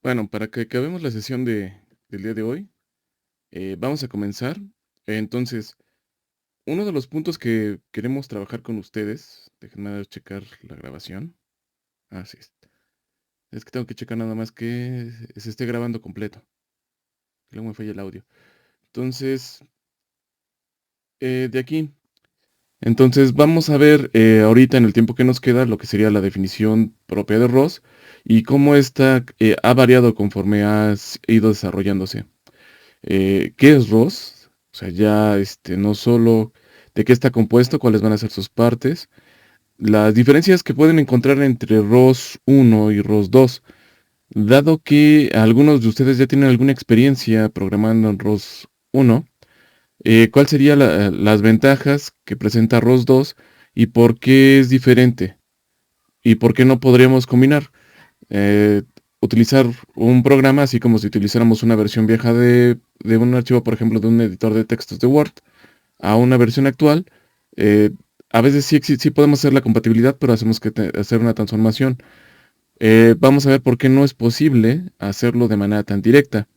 Bueno, para que acabemos la sesión del día de hoy, vamos a comenzar. Entonces, uno de los puntos que queremos trabajar con ustedes, déjenme checar la grabación. Sí, es que tengo que checar nada más que se esté grabando completo, que luego me falla el audio. Entonces, de aquí. Entonces, vamos a ver ahorita en el tiempo que nos queda lo que sería la definición propia de ROS y cómo esta ha variado conforme ha ido desarrollándose. ¿Qué es ROS? O sea, ya no solo de qué está compuesto, cuáles van a ser sus partes, las diferencias que pueden encontrar entre ROS 1 y ROS 2, dado que algunos de ustedes ya tienen alguna experiencia programando en ROS 1, ¿cuáles serían las ventajas que presenta ROS 2 y por qué es diferente? ¿Y por qué no podríamos combinar? eh, Utilizar un programa así como si utilizáramos una versión vieja de un archivo, por ejemplo, de un editor de textos de Word, a una versión actual. eh, a veces sí podemos hacer la compatibilidad, pero hacemos que hacer una transformación. Vamos a ver por qué no es posible hacerlo de manera tan directa.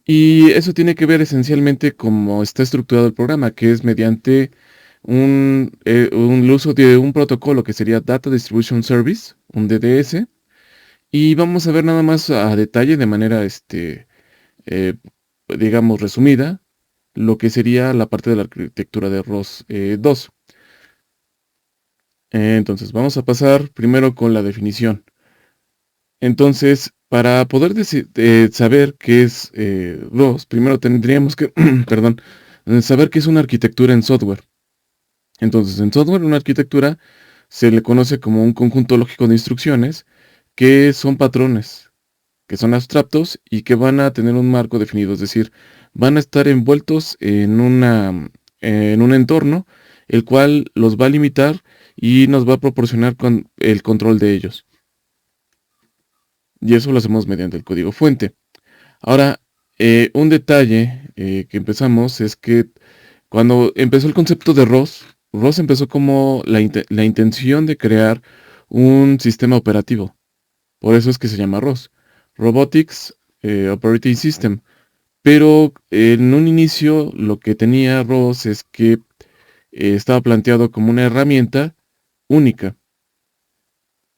Y eso tiene que ver esencialmente cómo está estructurado el programa, que es mediante un uso de un protocolo que sería Data Distribution Service, un DDS, y vamos a ver nada más a detalle, de manera, eh, digamos, resumida, lo que sería la parte de la arquitectura de ROS 2. Entonces, vamos a pasar primero con la definición. Entonces, para poder saber qué es ROS, primero tendríamos que, perdón, saber qué es una arquitectura en software. Entonces, en software, una arquitectura se le conoce como un conjunto lógico de instrucciones que son patrones, que son abstractos y que van a tener un marco definido, es decir, van a estar envueltos en un entorno, el cual los va a limitar y nos va a proporcionar con el control de ellos. Y eso lo hacemos mediante el código fuente. Ahora, un detalle que empezamos es que cuando empezó el concepto de ROS, ROS empezó como la intención de crear un sistema operativo. Por eso es que se llama ROS, Robotics Operating System. Pero en un inicio lo que tenía ROS es que estaba planteado como una herramienta única.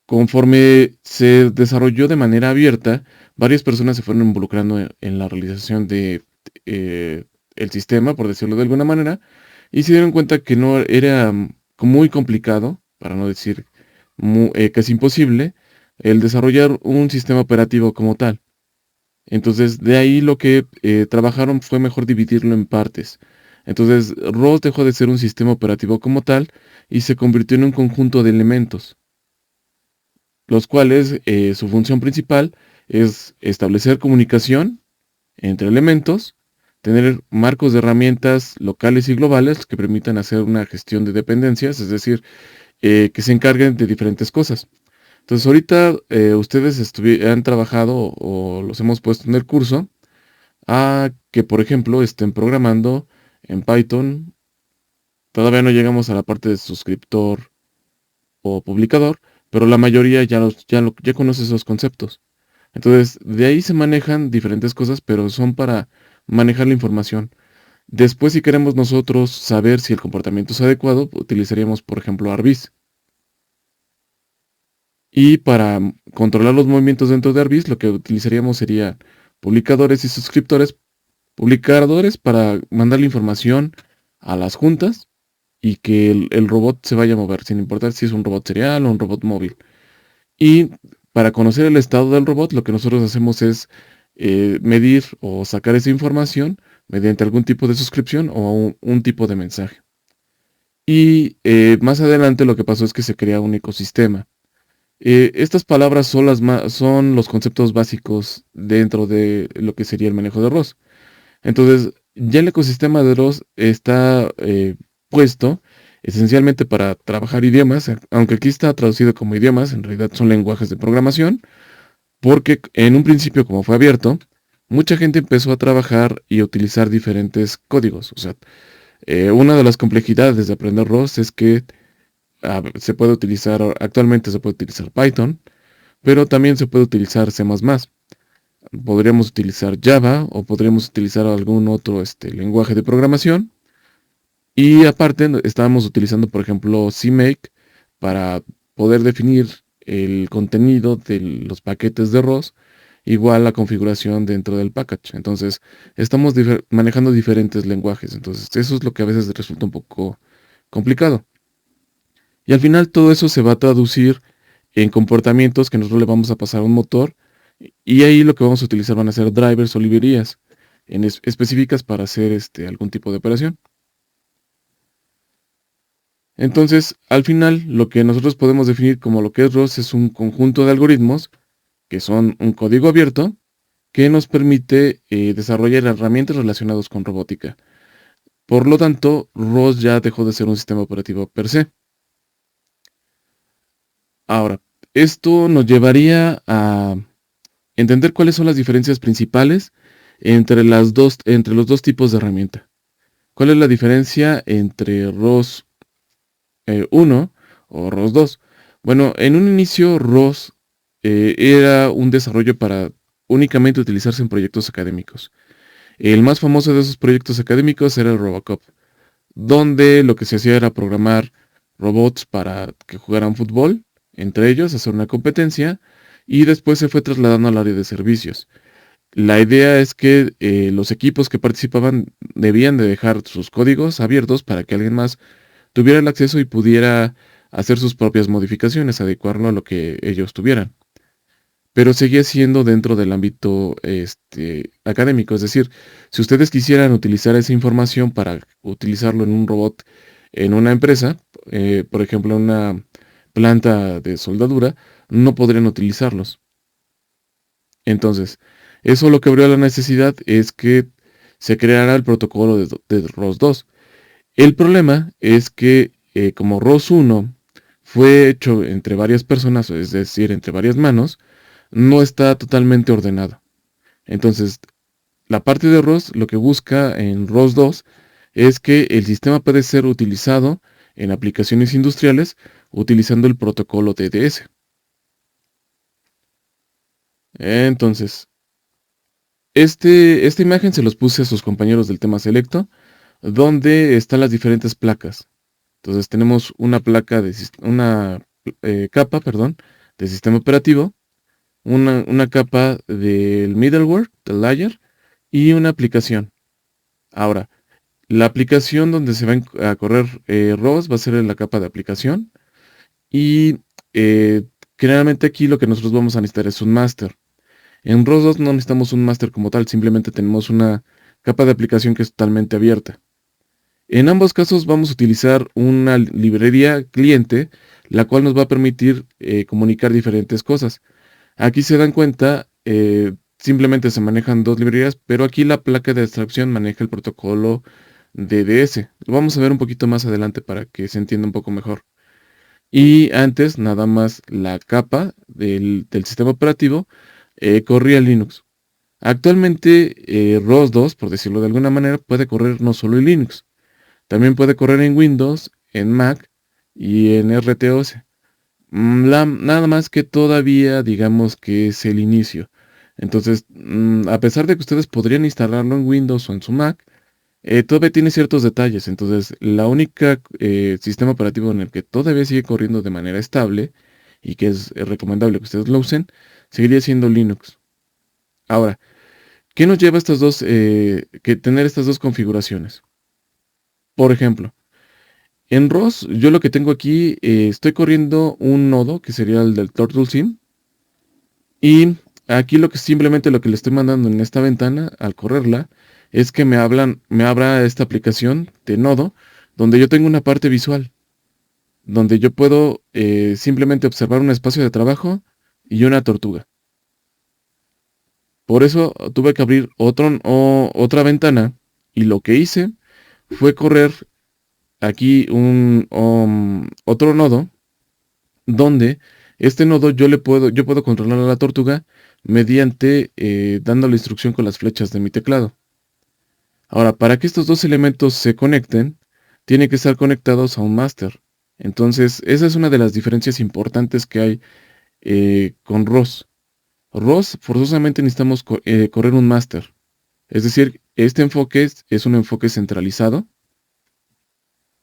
Conforme se desarrolló de manera abierta, varias personas se fueron involucrando en la realización de el sistema, por decirlo de alguna manera, y se dieron cuenta que no era muy complicado, para no decir casi imposible, el desarrollar un sistema operativo como tal. Entonces, de ahí lo que trabajaron fue mejor dividirlo en partes. Entonces, ROS dejó de ser un sistema operativo como tal y se convirtió en un conjunto de elementos, los cuales su función principal es establecer comunicación entre elementos, tener marcos de herramientas locales y globales que permitan hacer una gestión de dependencias, es decir, que se encarguen de diferentes cosas. Entonces, ahorita ustedes han trabajado o los hemos puesto en el curso a que, por ejemplo, estén programando en Python. Todavía no llegamos a la parte de suscriptor o publicador, pero la mayoría ya conoce esos conceptos. Entonces, de ahí se manejan diferentes cosas, pero son para manejar la información. Después, si queremos nosotros saber si el comportamiento es adecuado, utilizaríamos, por ejemplo, Arbis. Y para controlar los movimientos dentro de Arbis, lo que utilizaríamos sería publicadores y suscriptores. Publicadores para mandar la información a las juntas y que el robot se vaya a mover, sin importar si es un robot serial o un robot móvil. Y para conocer el estado del robot, lo que nosotros hacemos es medir o sacar esa información mediante algún tipo de suscripción o un tipo de mensaje. Y más adelante lo que pasó es que se crea un ecosistema. Estas palabras son, son los conceptos básicos dentro de lo que sería el manejo de ROS. Entonces, ya el ecosistema de ROS está puesto esencialmente para trabajar idiomas, aunque aquí está traducido como idiomas, en realidad son lenguajes de programación, porque en un principio, como fue abierto, mucha gente empezó a trabajar y a utilizar diferentes códigos. O sea, una de las complejidades de aprender ROS es que actualmente se puede utilizar Python, pero también se puede utilizar C++. Podríamos utilizar Java o podríamos utilizar algún otro lenguaje de programación. Y aparte estábamos utilizando, por ejemplo, CMake para poder definir el contenido de los paquetes de ROS, igual la configuración dentro del package. Entonces, estamos manejando diferentes lenguajes. Entonces, eso es lo que a veces resulta un poco complicado. Y al final todo eso se va a traducir en comportamientos que nosotros le vamos a pasar a un motor. Y ahí lo que vamos a utilizar van a ser drivers o librerías específicas para hacer algún tipo de operación. Entonces, al final, lo que nosotros podemos definir como lo que es ROS es un conjunto de algoritmos que son un código abierto que nos permite desarrollar herramientas relacionadas con robótica. Por lo tanto, ROS ya dejó de ser un sistema operativo per se. Ahora, esto nos llevaría a entender cuáles son las diferencias principales entre los dos tipos de herramienta. ¿Cuál es la diferencia entre ROS 1 o ROS 2? Bueno, en un inicio ROS era un desarrollo para únicamente utilizarse en proyectos académicos. El más famoso de esos proyectos académicos era el Robocop, donde lo que se hacía era programar robots para que jugaran fútbol, entre ellos hacer una competencia, y después se fue trasladando al área de servicios. La idea es que los equipos que participaban debían de dejar sus códigos abiertos para que alguien más tuviera el acceso y pudiera hacer sus propias modificaciones, adecuarlo a lo que ellos tuvieran. Pero seguía siendo dentro del ámbito académico. Es decir, si ustedes quisieran utilizar esa información para utilizarlo en un robot en una empresa, por ejemplo, en una planta de soldadura, no podrían utilizarlos. Entonces, eso lo que abrió la necesidad es que se creara el protocolo de ROS 2. El problema es que como ROS 1 fue hecho entre varias personas, es decir, entre varias manos, no está totalmente ordenado. Entonces, la parte de ROS lo que busca en ROS 2 es que el sistema puede ser utilizado en aplicaciones industriales utilizando el protocolo DDS. Entonces, esta imagen se los puse a sus compañeros del tema selecto, donde están las diferentes placas. Entonces tenemos una placa una capa, perdón, del sistema operativo, una capa del middleware, del layer, y una aplicación. Ahora, la aplicación donde se va a correr ROS va a ser en la capa de aplicación. Y eh, generalmente aquí lo que nosotros vamos a necesitar es un master. En ROS 2 no necesitamos un master como tal, simplemente tenemos una capa de aplicación que es totalmente abierta. En ambos casos vamos a utilizar una librería cliente, la cual nos va a permitir comunicar diferentes cosas. Aquí se dan cuenta, simplemente se manejan dos librerías, pero aquí la placa de abstracción maneja el protocolo DDS. Lo vamos a ver un poquito más adelante para que se entienda un poco mejor. Y antes, nada más la capa del sistema operativo corría Linux. Actualmente, ROS 2, por decirlo de alguna manera, puede correr no solo en Linux, también puede correr en Windows, en Mac y en RTOS. Nada más que todavía digamos que es el inicio. Entonces, a pesar de que ustedes podrían instalarlo en Windows o en su Mac, todavía tiene ciertos detalles. Entonces, la única sistema operativo en el que todavía sigue corriendo de manera estable y que es recomendable que ustedes lo usen, seguiría siendo Linux. Ahora, ¿qué nos lleva a que tener estas dos configuraciones? Por ejemplo, en ROS, yo lo que tengo aquí, estoy corriendo un nodo que sería el del TurtleSim. Y aquí simplemente lo que le estoy mandando en esta ventana al correrla es que me abra esta aplicación de nodo donde yo tengo una parte visual, donde yo puedo simplemente observar un espacio de trabajo y una tortuga. Por eso tuve que abrir otra ventana y lo que hice fue correr aquí otro nodo donde este nodo yo puedo controlar a la tortuga mediante dando la instrucción con las flechas de mi teclado. Ahora, para que estos dos elementos se conecten, tienen que estar conectados a un máster. Entonces, esa es una de las diferencias importantes que hay con ROS. ROS forzosamente necesitamos correr un máster. Es decir, este enfoque es un enfoque centralizado,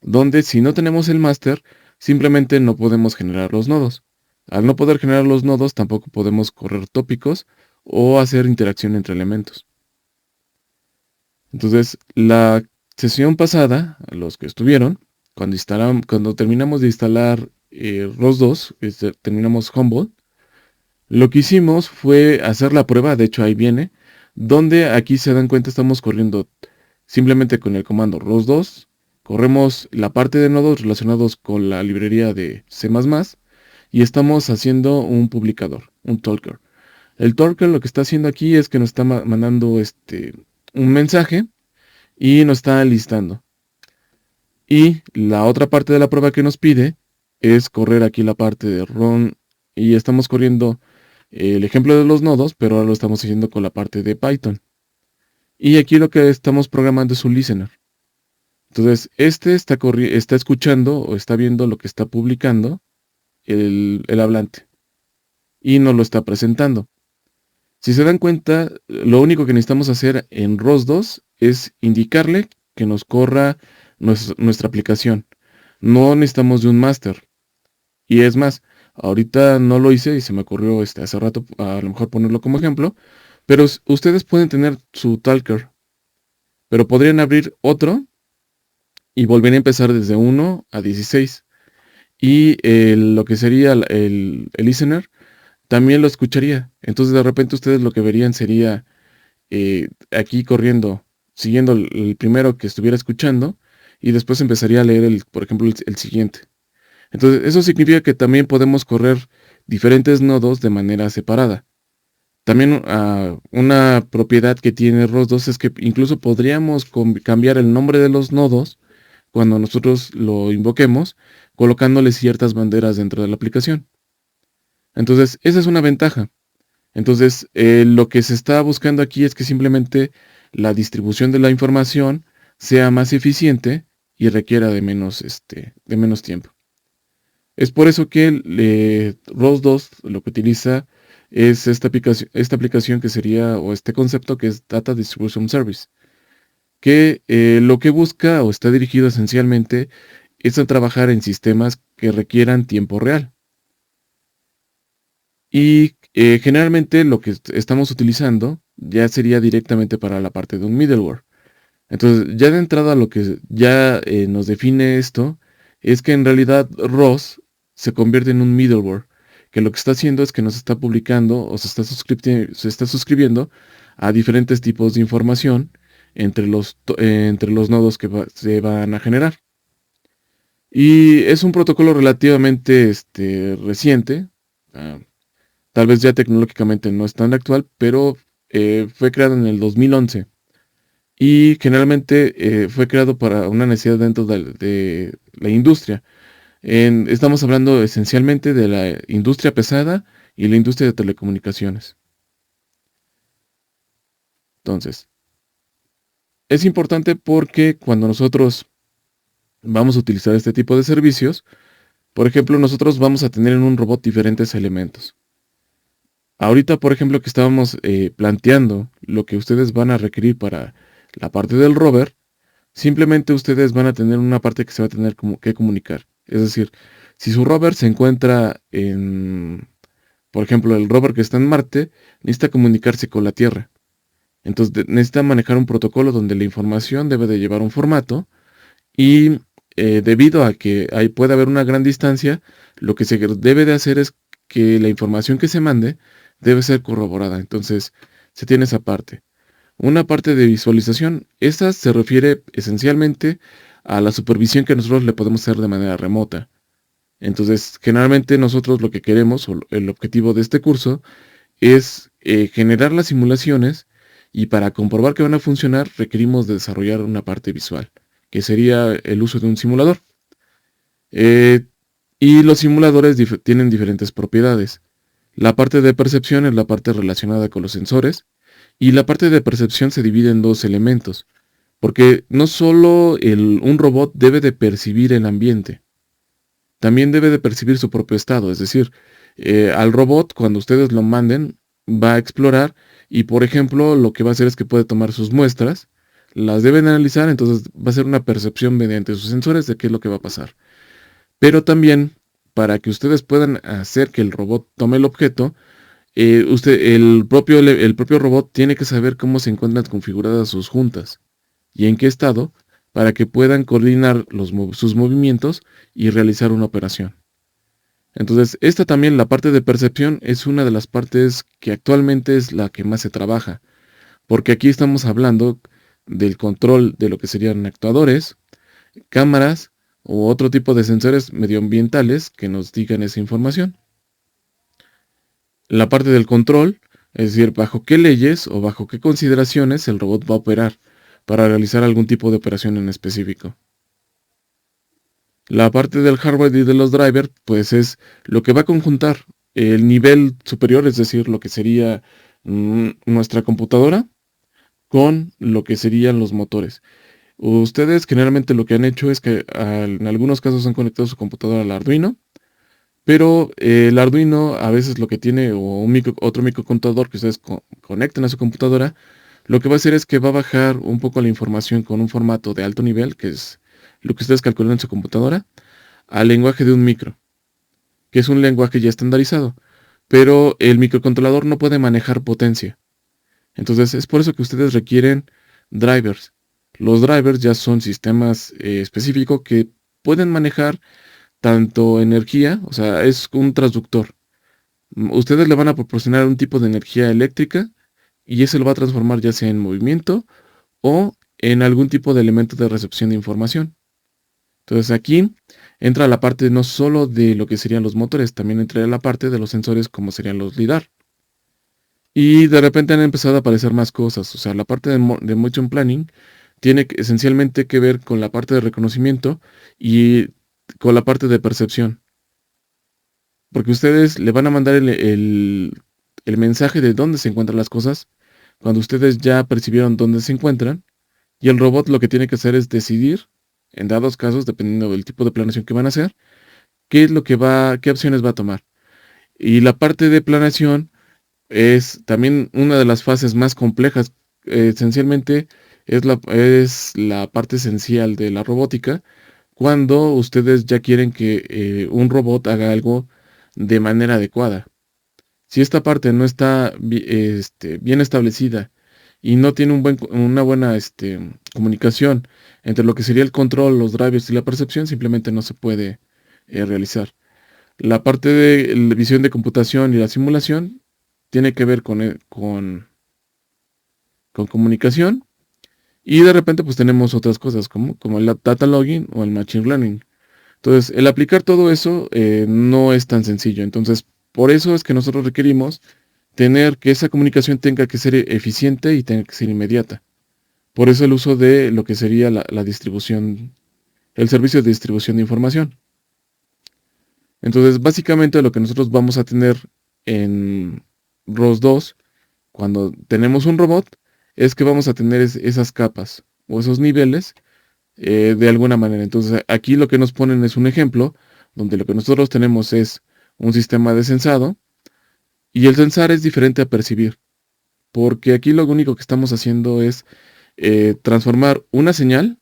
donde si no tenemos el máster, simplemente no podemos generar los nodos. Al no poder generar los nodos, tampoco podemos correr tópicos o hacer interacción entre elementos. Entonces, la sesión pasada, los que estuvieron, cuando terminamos de instalar ROS2, terminamos Humble, lo que hicimos fue hacer la prueba, de hecho ahí viene, donde aquí se dan cuenta estamos corriendo simplemente con el comando ROS2, corremos la parte de nodos relacionados con la librería de C++ y estamos haciendo un publicador, un talker. El talker lo que está haciendo aquí es que nos está mandando un mensaje y nos está listando. Y la otra parte de la prueba que nos pide es correr aquí la parte de run y estamos corriendo el ejemplo de los nodos, pero ahora lo estamos haciendo con la parte de Python. Y aquí lo que estamos programando es un listener. Entonces, está escuchando o está viendo lo que está publicando el hablante y nos lo está presentando. Si se dan cuenta, lo único que necesitamos hacer en ROS2 es indicarle que nos corra nuestra aplicación. No necesitamos de un máster. Y es más, ahorita no lo hice y se me ocurrió hace rato a lo mejor ponerlo como ejemplo, pero ustedes pueden tener su Talker, pero podrían abrir otro y volver a empezar desde 1 a 16. Y lo que sería el listener también lo escucharía. Entonces de repente ustedes lo que verían sería aquí corriendo, siguiendo el primero que estuviera escuchando y después empezaría a leer, por ejemplo, el siguiente. Entonces eso significa que también podemos correr diferentes nodos de manera separada. También una propiedad que tiene ROS2 es que incluso podríamos cambiar el nombre de los nodos cuando nosotros lo invoquemos, colocándole ciertas banderas dentro de la aplicación. Entonces, esa es una ventaja. Entonces, lo que se está buscando aquí es que simplemente la distribución de la información sea más eficiente y requiera de menos tiempo. Es por eso que ROS2 lo que utiliza es esta aplicación que sería, o este concepto que es Data Distribution Service, que lo que busca o está dirigido esencialmente es a trabajar en sistemas que requieran tiempo real. Y generalmente lo que estamos utilizando ya sería directamente para la parte de un middleware. Entonces, ya de entrada lo que ya nos define esto es que en realidad ROS se convierte en un middleware, que lo que está haciendo es que nos está publicando o se está suscribiendo a diferentes tipos de información entre los nodos que se van a generar. Y es un protocolo relativamente reciente. ah, Tal vez ya tecnológicamente no es tan actual, pero fue creado en el 2011 y generalmente fue creado para una necesidad dentro de la industria. Estamos hablando esencialmente de la industria pesada y la industria de telecomunicaciones. Entonces, es importante porque cuando nosotros vamos a utilizar este tipo de servicios, por ejemplo, nosotros vamos a tener en un robot diferentes elementos. Ahorita, por ejemplo, que estábamos planteando lo que ustedes van a requerir para la parte del rover, simplemente ustedes van a tener una parte que se va a tener que comunicar. Es decir, si su rover se encuentra por ejemplo, el rover que está en Marte, necesita comunicarse con la Tierra. Entonces necesita manejar un protocolo donde la información debe de llevar un formato y debido a que puede haber una gran distancia, lo que se debe de hacer es que la información que se mande debe ser corroborada. Entonces, se tiene esa parte. Una parte de visualización, esta se refiere esencialmente a la supervisión que nosotros le podemos hacer de manera remota. Entonces, generalmente nosotros lo que queremos, o el objetivo de este curso, es generar las simulaciones y para comprobar que van a funcionar requerimos de desarrollar una parte visual, que sería el uso de un simulador. Eh, y los simuladores tienen diferentes propiedades. La parte de percepción es la parte relacionada con los sensores y la parte de percepción se divide en dos elementos, porque no solo un robot debe de percibir el ambiente, también debe de percibir su propio estado, es decir, al robot cuando ustedes lo manden va a explorar y, por ejemplo, lo que va a hacer es que puede tomar sus muestras, las deben analizar, entonces va a ser una percepción mediante sus sensores de qué es lo que va a pasar. Pero también, para que ustedes puedan hacer que el robot tome el objeto, el propio robot tiene que saber cómo se encuentran configuradas sus juntas y en qué estado para que puedan coordinar sus movimientos y realizar una operación. Entonces, esta también, la parte de percepción, es una de las partes que actualmente es la que más se trabaja, porque aquí estamos hablando del control de lo que serían actuadores, cámaras u otro tipo de sensores medioambientales que nos digan esa información. La parte del control, es decir, bajo qué leyes o bajo qué consideraciones el robot va a operar para realizar algún tipo de operación en específico. La parte del hardware y de los drivers, pues es lo que va a conjuntar el nivel superior, es decir, lo que sería nuestra computadora, con lo que serían los motores. Ustedes generalmente lo que han hecho es que en algunos casos han conectado su computadora al Arduino, pero el Arduino a veces lo que tiene, o otro microcontrolador que ustedes conecten a su computadora, lo que va a hacer es que va a bajar un poco la información con un formato de alto nivel, que es lo que ustedes calculan en su computadora, al lenguaje de un micro, que es un lenguaje ya estandarizado. Pero el microcontrolador no puede manejar potencia. Entonces es por eso que ustedes requieren drivers. Los drivers ya son sistemas específicos que pueden manejar tanto energía, o sea, es un transductor. Ustedes le van a proporcionar un tipo de energía eléctrica y ese lo va a transformar ya sea en movimiento o en algún tipo de elemento de recepción de información. Entonces aquí entra la parte no solo de lo que serían los motores, también entra la parte de los sensores como serían los LIDAR. Y de repente han empezado a aparecer más cosas. O sea, la parte de Motion Planning tiene esencialmente que ver con la parte de reconocimiento y con la parte de percepción. Porque ustedes le van a mandar el mensaje de dónde se encuentran las cosas cuando ustedes ya percibieron dónde se encuentran. Y el robot lo que tiene que hacer es decidir, en dados casos, dependiendo del tipo de planeación que van a hacer, qué opciones va a tomar. Y la parte de planeación es también una de las fases más complejas. Esencialmente es la parte esencial de la robótica cuando ustedes ya quieren que un robot haga algo de manera adecuada. Si esta parte no está bien establecida y no tiene una buena comunicación entre lo que sería el control, los drivers y la percepción, simplemente no se puede realizar. La parte de la visión de computación y la simulación tiene que ver con comunicación y de repente pues tenemos otras cosas como el data logging o el machine learning. Entonces, el aplicar todo eso no es tan sencillo. Entonces, por eso es que nosotros requerimos tener que esa comunicación tenga que ser eficiente y tenga que ser inmediata. Por eso el uso de lo que sería la distribución, el servicio de distribución de información. Entonces, básicamente lo que nosotros vamos a tener en ROS 2, cuando tenemos un robot, es que vamos a tener esas capas o esos niveles de alguna manera. Entonces, aquí lo que nos ponen es un ejemplo donde lo que nosotros tenemos es un sistema de sensado y el sensar es diferente a percibir, porque aquí lo único que estamos haciendo es transformar una señal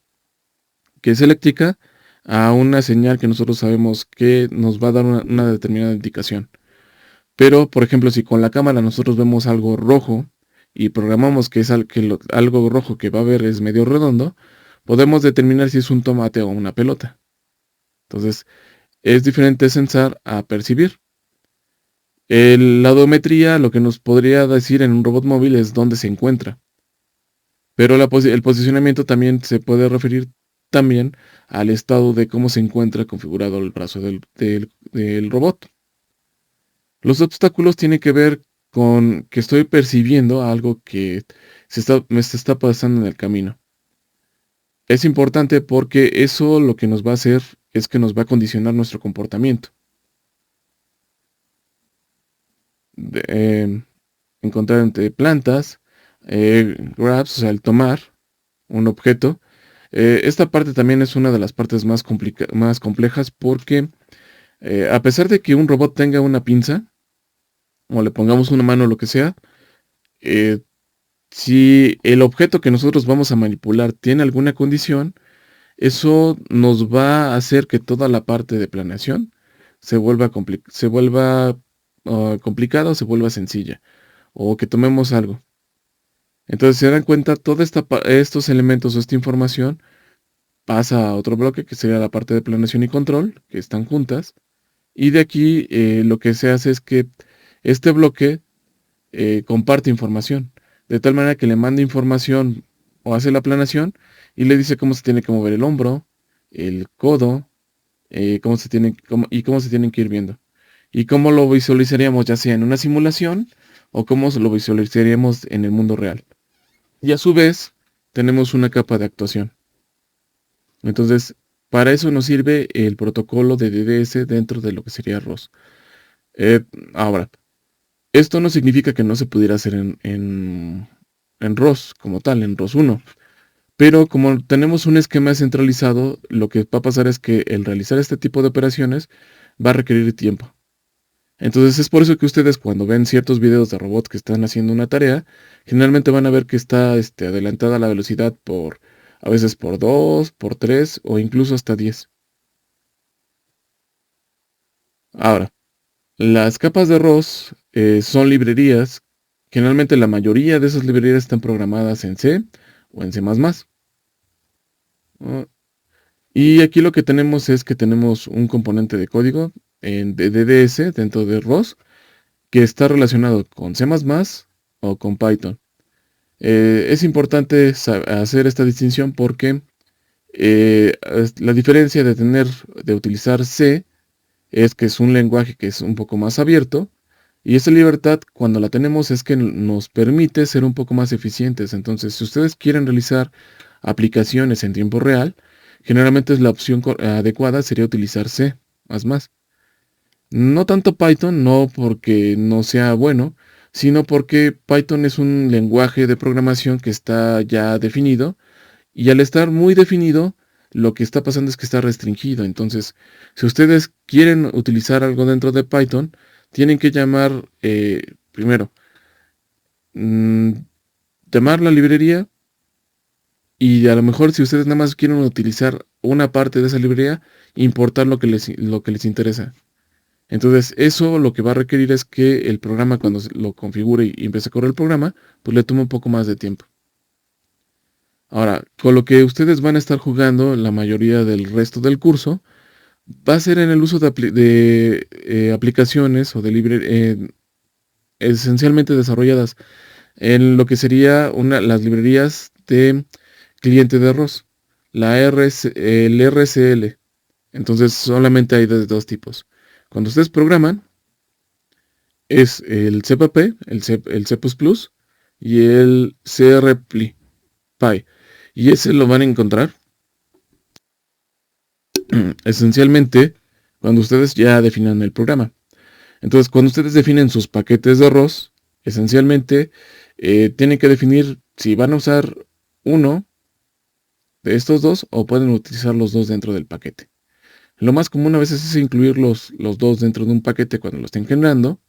que es eléctrica a una señal que nosotros sabemos que nos va a dar una determinada indicación. Pero, por ejemplo, si con la cámara nosotros vemos algo rojo y programamos que es algo rojo que va a ver es medio redondo, podemos determinar si es un tomate o una pelota. Entonces, es diferente sensar a percibir. La odometría lo que nos podría decir en un robot móvil es dónde se encuentra. Pero el posicionamiento también se puede referir también al estado de cómo se encuentra configurado el brazo del robot. Los obstáculos tienen que ver con que estoy percibiendo algo que me se está pasando en el camino. Es importante porque eso lo que nos va a hacer es que nos va a condicionar nuestro comportamiento. De, encontrar entre plantas, grabs, o sea, el tomar un objeto. Esta parte también es una de las partes más complejas porque a pesar de que un robot tenga una pinza, o le pongamos una mano o lo que sea, si el objeto que nosotros vamos a manipular tiene alguna condición, eso nos va a hacer que toda la parte de planeación se vuelva complicada o se vuelva sencilla, o que tomemos algo. Entonces, si se dan cuenta, todos estos elementos o esta información pasa a otro bloque que sería la parte de planeación y control, que están juntas. Y de aquí lo que se hace es que este bloque comparte información, de tal manera que le manda información o hace la planeación y le dice cómo se tiene que mover el hombro, el codo, cómo se tienen que ir viendo. Y cómo lo visualizaríamos ya sea en una simulación o cómo lo visualizaríamos en el mundo real. Y a su vez, tenemos una capa de actuación. Entonces, para eso nos sirve el protocolo de DDS dentro de lo que sería ROS. Eh, Ahora, esto no significa que no se pudiera hacer en ROS como tal, en ROS 1. Pero como tenemos un esquema centralizado, lo que va a pasar es que el realizar este tipo de operaciones va a requerir tiempo. Entonces es por eso que ustedes cuando ven ciertos videos de robots que están haciendo una tarea, generalmente van a ver que está adelantada la velocidad a veces por 2, por 3 o incluso hasta 10. Ahora, las capas de ROS son librerías. Generalmente la mayoría de esas librerías están programadas en C o en C++. ¿No? Y aquí lo que tenemos es que tenemos un componente de código de DDS dentro de ROS que está relacionado con C++ o con Python. Es importante hacer esta distinción porque la diferencia de utilizar C es que es un lenguaje que es un poco más abierto y esa libertad cuando la tenemos es que nos permite ser un poco más eficientes. Entonces, si ustedes quieren realizar aplicaciones en tiempo real, generalmente la opción adecuada sería utilizar C++. No tanto Python, no porque no sea bueno, sino porque Python es un lenguaje de programación que está ya definido y al estar muy definido, lo que está pasando es que está restringido. Entonces, si ustedes quieren utilizar algo dentro de Python, tienen que primero, mm, llamar la librería y a lo mejor si ustedes nada más quieren utilizar una parte de esa librería, importar lo que les interesa. Entonces, eso lo que va a requerir es que el programa, cuando lo configure y empiece a correr el programa, pues le tome un poco más de tiempo. Ahora, con lo que ustedes van a estar jugando la mayoría del resto del curso, va a ser en el uso de aplicaciones o de esencialmente desarrolladas en lo que sería las librerías de cliente de ROS, el RCL. Entonces, solamente hay de dos tipos. Cuando ustedes programan, es el CPP, el C++ y el CRPy. Y ese lo van a encontrar esencialmente cuando ustedes ya definan el programa. Entonces, cuando ustedes definen sus paquetes de ROS, esencialmente tienen que definir si van a usar uno de estos dos o pueden utilizar los dos dentro del paquete. Lo más común a veces es incluir los dos dentro de un paquete cuando lo estén generando,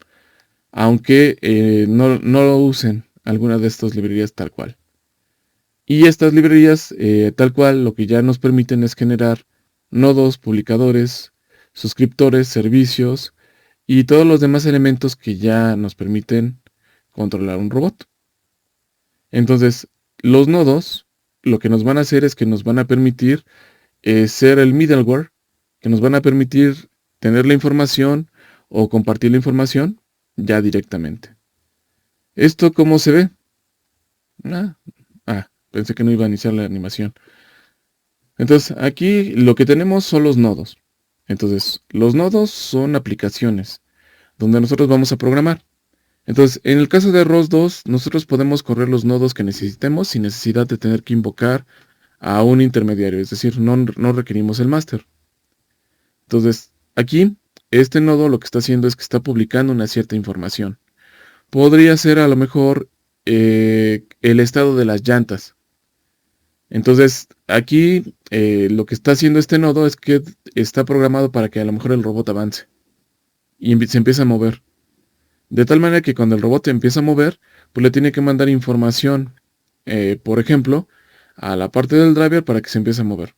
aunque no lo usen alguna de estas librerías tal cual. Y estas librerías tal cual lo que ya nos permiten es generar nodos, publicadores, suscriptores, servicios y todos los demás elementos que ya nos permiten controlar un robot. Entonces, los nodos lo que nos van a hacer es que nos van a permitir ser el middleware, que nos van a permitir tener la información o compartir la información ya directamente. ¿Esto cómo se ve? Pensé que no iba a iniciar la animación. Entonces, aquí lo que tenemos son los nodos. Entonces, los nodos son aplicaciones donde nosotros vamos a programar. Entonces, en el caso de ROS 2, nosotros podemos correr los nodos que necesitemos sin necesidad de tener que invocar a un intermediario, es decir, no requerimos el máster. Entonces, aquí, este nodo lo que está haciendo es que está publicando una cierta información. Podría ser a lo mejor el estado de las llantas. Entonces, aquí lo que está haciendo este nodo es que está programado para que a lo mejor el robot avance y se empiece a mover. De tal manera que cuando el robot empieza a mover, pues le tiene que mandar información, por ejemplo, a la parte del driver para que se empiece a mover.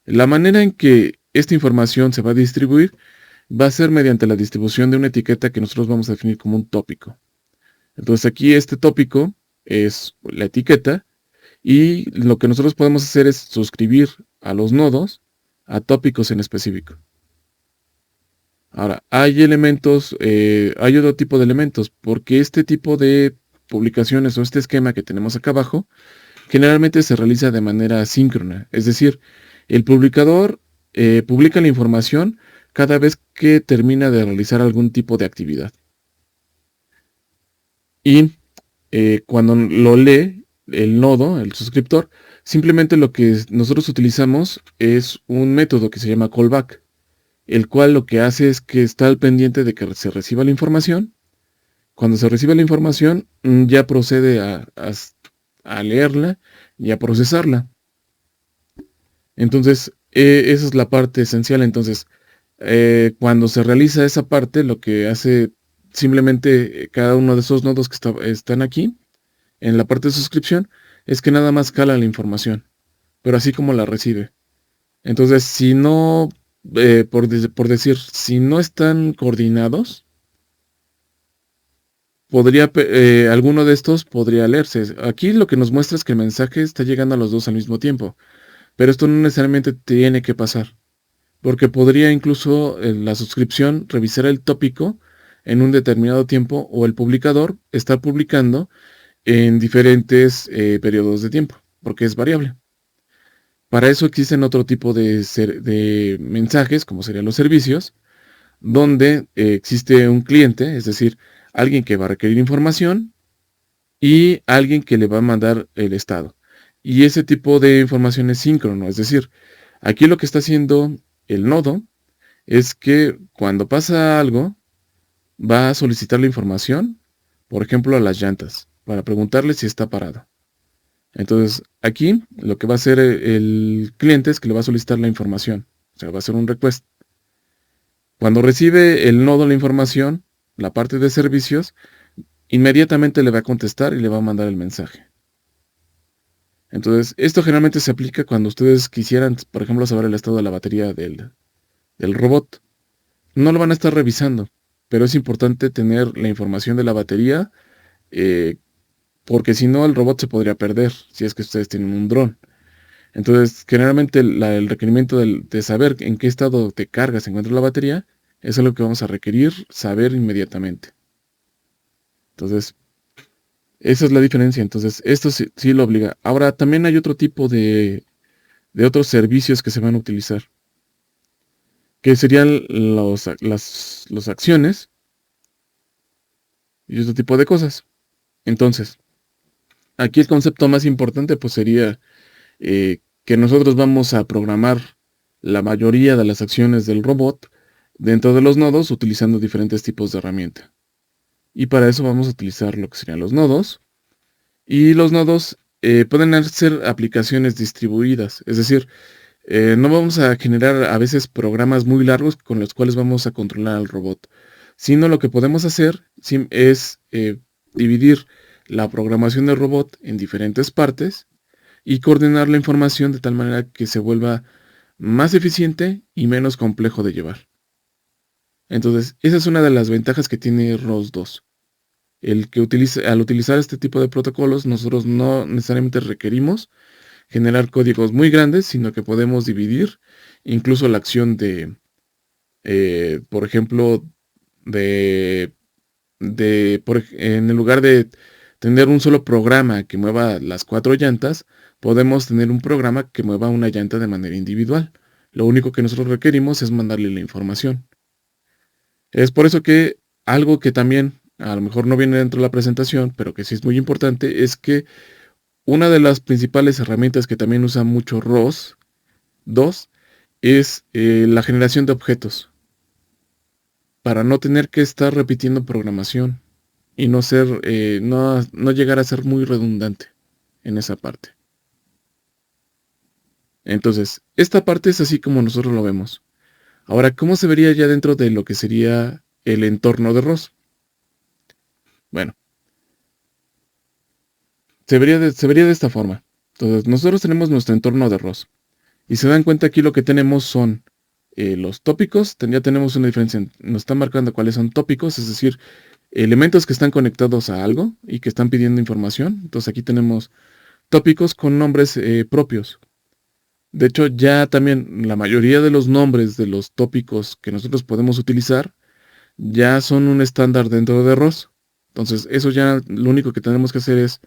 La manera en que esta información se va a distribuir va a ser mediante la distribución de una etiqueta que nosotros vamos a definir como un tópico. Entonces aquí este tópico es la etiqueta y lo que nosotros podemos hacer es suscribir a los nodos a tópicos en específico. Ahora, hay elementos, hay otro tipo de elementos, porque este tipo de publicaciones o este esquema que tenemos acá abajo, generalmente se realiza de manera asíncrona. Es decir, el publicador publica la información cada vez que termina de realizar algún tipo de actividad. Y cuando lo lee el nodo, el suscriptor, simplemente lo que nosotros utilizamos es un método que se llama callback, el cual lo que hace es que está al pendiente de que se reciba la información. Cuando se recibe la información, ya procede a leerla y a procesarla. Entonces, esa es la parte esencial. Entonces, cuando se realiza esa parte, lo que hace simplemente cada uno de esos nodos que están aquí, en la parte de suscripción, es que nada más cala la información, pero así como la recibe. Entonces, si no, por decir, si no están coordinados, alguno de estos podría leerse. Aquí lo que nos muestra es que el mensaje está llegando a los dos al mismo tiempo, pero esto no necesariamente tiene que pasar, porque podría incluso la suscripción revisar el tópico en un determinado tiempo o el publicador estar publicando en diferentes periodos de tiempo, porque es variable. Para eso existen otro tipo de mensajes, como serían los servicios, donde existe un cliente, es decir, alguien que va a requerir información y alguien que le va a mandar el estado. Y ese tipo de información es síncrono, es decir, aquí lo que está haciendo el nodo es que cuando pasa algo, va a solicitar la información, por ejemplo, a las llantas, para preguntarle si está parado. Entonces, aquí lo que va a hacer el cliente es que le va a solicitar la información, o sea, va a hacer un request. Cuando recibe el nodo la información, la parte de servicios, inmediatamente le va a contestar y le va a mandar el mensaje. Entonces, esto generalmente se aplica cuando ustedes quisieran, por ejemplo, saber el estado de la batería del robot. No lo van a estar revisando, pero es importante tener la información de la batería, eh, porque si no, el robot se podría perder si es que ustedes tienen un dron. Entonces, generalmente el requerimiento de saber en qué estado de carga se encuentra la batería es algo que vamos a requerir saber inmediatamente. Entonces, esa es la diferencia. Entonces, esto sí lo obliga. Ahora, también hay otro tipo de otros servicios que se van a utilizar, que serían los acciones y otro tipo de cosas. Entonces, aquí el concepto más importante pues sería que nosotros vamos a programar la mayoría de las acciones del robot dentro de los nodos utilizando diferentes tipos de herramienta. Y para eso vamos a utilizar lo que serían los nodos. Y los nodos pueden ser aplicaciones distribuidas, es decir, no vamos a generar a veces programas muy largos con los cuales vamos a controlar al robot, sino lo que podemos hacer es dividir la programación del robot en diferentes partes y coordinar la información de tal manera que se vuelva más eficiente y menos complejo de llevar. Entonces, esa es una de las ventajas que tiene ROS 2. El que al utilizar este tipo de protocolos, nosotros no necesariamente requerimos generar códigos muy grandes, sino que podemos dividir incluso la acción por ejemplo, en el lugar de tener un solo programa que mueva las 4 llantas, podemos tener un programa que mueva una llanta de manera individual. Lo único que nosotros requerimos es mandarle la información. Es por eso que algo que también a lo mejor no viene dentro de la presentación, pero que sí es muy importante, es que una de las principales herramientas que también usa mucho ROS 2 es la generación de objetos, para no tener que estar repitiendo programación y no llegar a ser muy redundante en esa parte. Entonces, esta parte es así como nosotros lo vemos. Ahora, ¿cómo se vería ya dentro de lo que sería el entorno de ROS? Bueno, se vería de esta forma. Entonces, nosotros tenemos nuestro entorno de ROS. Y se dan cuenta aquí lo que tenemos son los tópicos. Ya tenemos una diferencia. Nos están marcando cuáles son tópicos, es decir, elementos que están conectados a algo y que están pidiendo información. Entonces aquí tenemos tópicos con nombres propios. De hecho, ya también la mayoría de los nombres de los tópicos que nosotros podemos utilizar ya son un estándar dentro de ROS. Entonces, eso ya lo único que tenemos que hacer es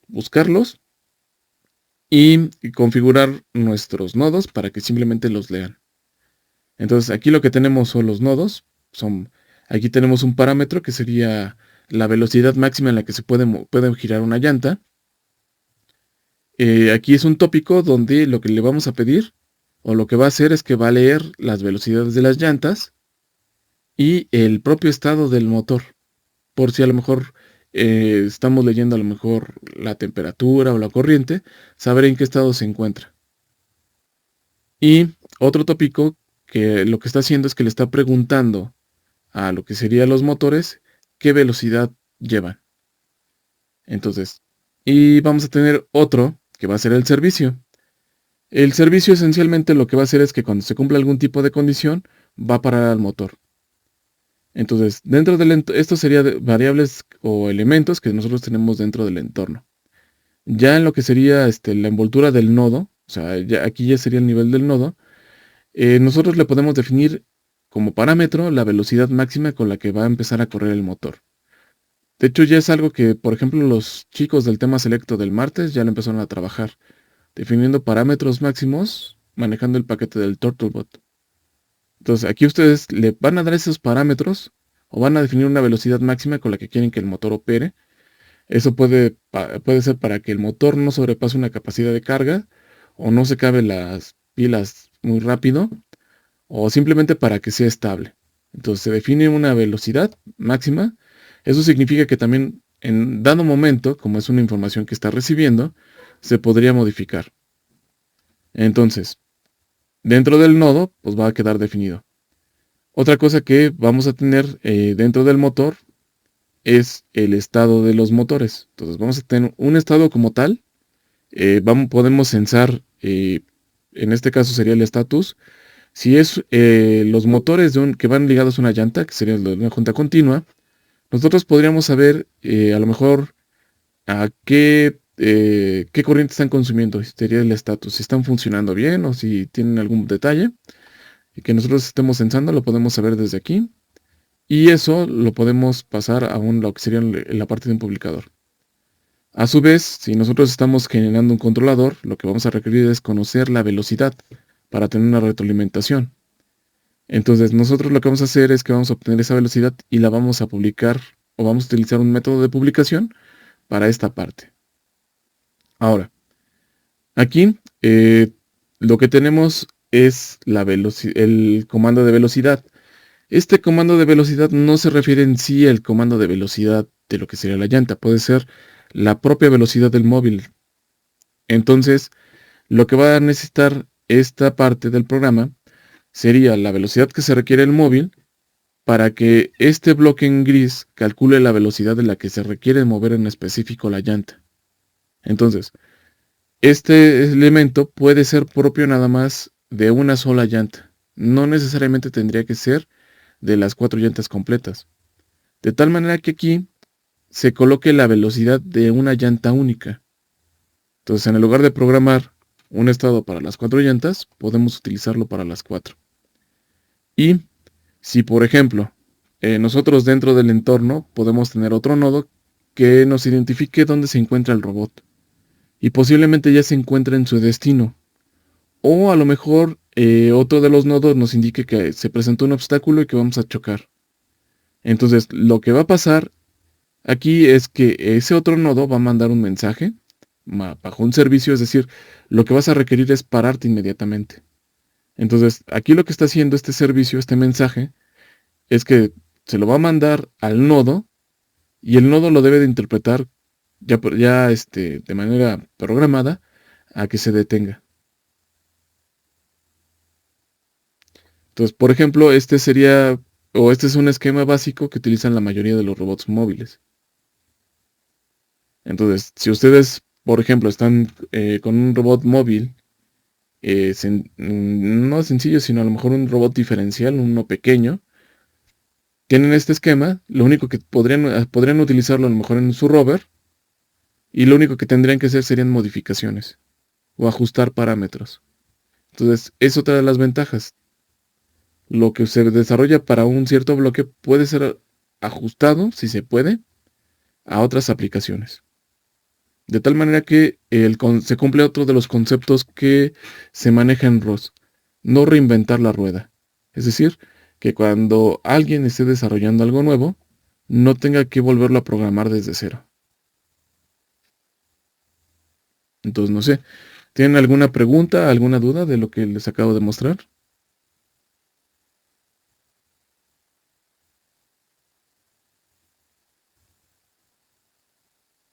buscarlos y configurar nuestros nodos para que simplemente los lean. Entonces, aquí lo que tenemos son los nodos. Aquí tenemos un parámetro que sería la velocidad máxima en la que se puede girar una llanta. Aquí es un tópico donde lo que le vamos a pedir o lo que va a hacer es que va a leer las velocidades de las llantas y el propio estado del motor. Por si a lo mejor estamos leyendo a lo mejor la temperatura o la corriente, saber en qué estado se encuentra. Y otro tópico que lo que está haciendo es que le está preguntando a lo que serían los motores qué velocidad llevan. Entonces, y vamos a tener otro que va a ser el servicio. El servicio esencialmente lo que va a hacer es que cuando se cumpla algún tipo de condición, va a parar al motor. Entonces, dentro del esto sería variables o elementos que nosotros tenemos dentro del entorno. Ya en lo que sería la envoltura del nodo, o sea, aquí ya sería el nivel del nodo, nosotros le podemos definir como parámetro la velocidad máxima con la que va a empezar a correr el motor. De hecho, ya es algo que, por ejemplo, los chicos del tema selecto del martes ya lo empezaron a trabajar, definiendo parámetros máximos, manejando el paquete del Turtlebot. Entonces, aquí ustedes le van a dar esos parámetros o van a definir una velocidad máxima con la que quieren que el motor opere. Eso puede ser para que el motor no sobrepase una capacidad de carga o no se cabe las pilas muy rápido o simplemente para que sea estable. Entonces se define una velocidad máxima. Eso significa que también en dado momento, como es una información que está recibiendo, se podría modificar. Entonces, dentro del nodo, pues va a quedar definido. Otra cosa que vamos a tener dentro del motor es el estado de los motores. Entonces vamos a tener un estado como tal. Podemos censar, en este caso sería el estatus. Si es los motores que van ligados a una llanta, que sería de una junta continua, nosotros podríamos saber a lo mejor a qué corriente están consumiendo. Sería el estatus, si están funcionando bien o si tienen algún detalle y que nosotros estemos censando, lo podemos saber desde aquí. Y eso lo podemos pasar a lo que sería la parte de un publicador. A su vez, si nosotros estamos generando un controlador, lo que vamos a requerir es conocer la velocidad para tener una retroalimentación. Entonces, nosotros lo que vamos a hacer es que vamos a obtener esa velocidad y la vamos a publicar o vamos a utilizar un método de publicación para esta parte. Ahora, aquí lo que tenemos es el comando de velocidad. Este comando de velocidad no se refiere en sí al comando de velocidad de lo que sería la llanta, puede ser la propia velocidad del móvil. Entonces, lo que va a necesitar esta parte del programa sería la velocidad que se requiere el móvil para que este bloque en gris calcule la velocidad de la que se requiere mover en específico la llanta. Entonces, este elemento puede ser propio nada más de una sola llanta. No necesariamente tendría que ser de las 4 llantas completas. De tal manera que aquí se coloque la velocidad de una llanta única. Entonces, en el lugar de programar un estado para las 4 llantas, podemos utilizarlo para las 4. Y si, por ejemplo, nosotros dentro del entorno podemos tener otro nodo que nos identifique dónde se encuentra el robot. Y posiblemente ya se encuentre en su destino. O a lo mejor otro de los nodos nos indique que se presentó un obstáculo y que vamos a chocar. Entonces, lo que va a pasar aquí es que ese otro nodo va a mandar un mensaje bajo un servicio, es decir, lo que vas a requerir es pararte inmediatamente. Entonces, aquí lo que está haciendo este servicio, este mensaje, es que se lo va a mandar al nodo y el nodo lo debe de interpretar de manera programada a que se detenga. Entonces, por ejemplo, este sería o este es un esquema básico que utilizan la mayoría de los robots móviles. Entonces, si ustedes, por ejemplo, están con un robot móvil, no sencillo, sino a lo mejor un robot diferencial, uno pequeño, tienen este esquema, lo único que podrían utilizarlo a lo mejor en su rover, y lo único que tendrían que hacer serían modificaciones o ajustar parámetros. Entonces, es otra de las ventajas. Lo que se desarrolla para un cierto bloque puede ser ajustado, si se puede, a otras aplicaciones. De tal manera que se cumple otro de los conceptos que se maneja en ROS, no reinventar la rueda. Es decir, que cuando alguien esté desarrollando algo nuevo, no tenga que volverlo a programar desde cero. Entonces, no sé, ¿tienen alguna pregunta, alguna duda de lo que les acabo de mostrar?